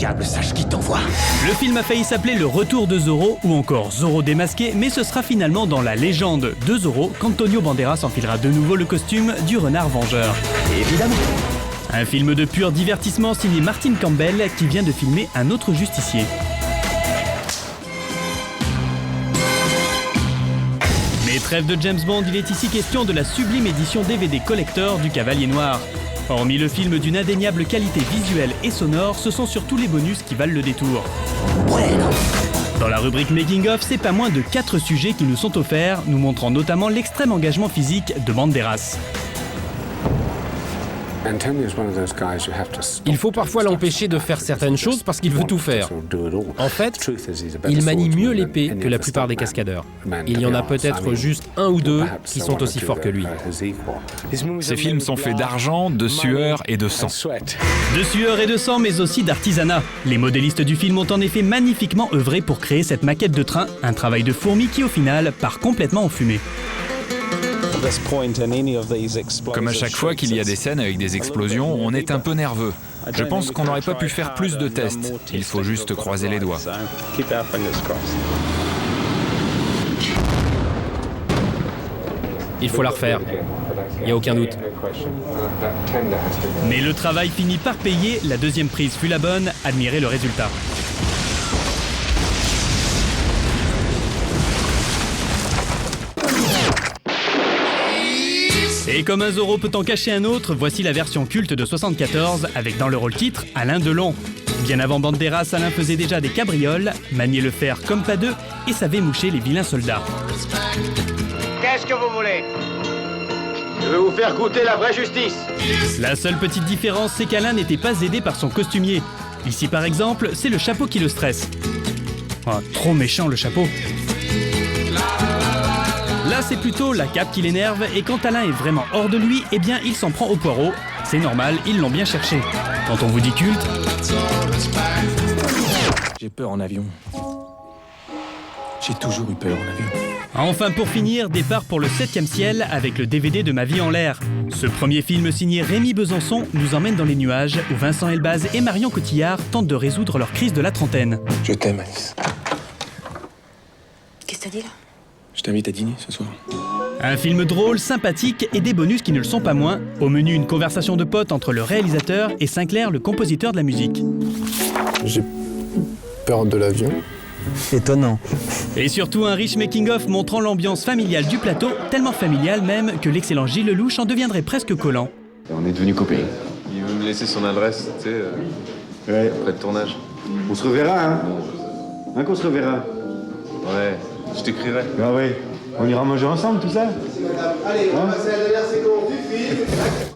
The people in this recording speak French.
diable sache qui t'envoie. Le film a failli s'appeler Le Retour de Zorro ou encore Zorro démasqué, mais ce sera finalement dans la légende de Zorro qu'Antonio Banderas enfilera de nouveau le costume du renard vengeur. Évidemment. Un film de pur divertissement signé Martin Campbell qui vient de filmer un autre justicier. Mais trêve de James Bond, il est ici question de la sublime édition DVD collector du Cavalier Noir. Hormis le film d'une indéniable qualité visuelle et sonore, ce sont surtout les bonus qui valent le détour. Bueno. Dans la rubrique Making of, c'est pas moins de 4 sujets qui nous sont offerts, nous montrant notamment l'extrême engagement physique de Banderas. Il faut parfois l'empêcher de faire certaines choses parce qu'il veut tout faire. En fait, il manie mieux l'épée que la plupart des cascadeurs. Il y en a peut-être juste un ou deux qui sont aussi forts que lui. Ces films sont faits d'argent, de sueur et de sang. De sueur et de sang, mais aussi d'artisanat. Les modélistes du film ont en effet magnifiquement œuvré pour créer cette maquette de train, un travail de fourmi qui au final part complètement en fumée. Comme à chaque fois qu'il y a des scènes avec des explosions, on est un peu nerveux. Je pense qu'on n'aurait pas pu faire plus de tests. Il faut juste croiser les doigts. Il faut la refaire. Il n'y a aucun doute. Mais le travail finit par payer, la deuxième prise fut la bonne, admirez le résultat. Et comme un Zorro peut en cacher un autre, voici la version culte de 74 avec dans le rôle titre Alain Delon. Bien avant Banderas, Alain faisait déjà des cabrioles, maniait le fer comme pas deux et savait moucher les vilains soldats. Qu'est-ce que vous voulez? Je veux vous faire goûter la vraie justice. La seule petite différence, c'est qu'Alain n'était pas aidé par son costumier. Ici par exemple, c'est le chapeau qui le stresse. Oh, trop méchant le chapeau. Là, c'est plutôt la cape qui l'énerve, et quand Alain est vraiment hors de lui, eh bien, il s'en prend au poireau. C'est normal, ils l'ont bien cherché. Quand on vous dit culte... J'ai peur en avion. J'ai toujours eu peur en avion. Enfin, pour finir, départ pour le 7e ciel avec le DVD de Ma vie en l'air. Ce premier film signé Rémi Besançon nous emmène dans les nuages, où Vincent Elbaz et Marion Cotillard tentent de résoudre leur crise de la trentaine. Je t'aime, Alice. Qu'est-ce que t'as dit là? Je t'invite à dîner ce soir. Un film drôle, sympathique et des bonus qui ne le sont pas moins. Au menu, une conversation de potes entre le réalisateur et Sinclair, le compositeur de la musique. J'ai peur de l'avion. Étonnant. Et surtout un riche making-of montrant l'ambiance familiale du plateau, tellement familiale même que l'excellent Gilles Lelouch en deviendrait presque collant. On est devenus copains. Il veut me laisser son adresse, tu sais, ouais, après le tournage. On se reverra, hein? Hein qu'on se reverra? Ouais, je t'écrirai. Ah ouais, on ira manger ensemble, tout ça? Allez, on va passer à la dernière séquence du film.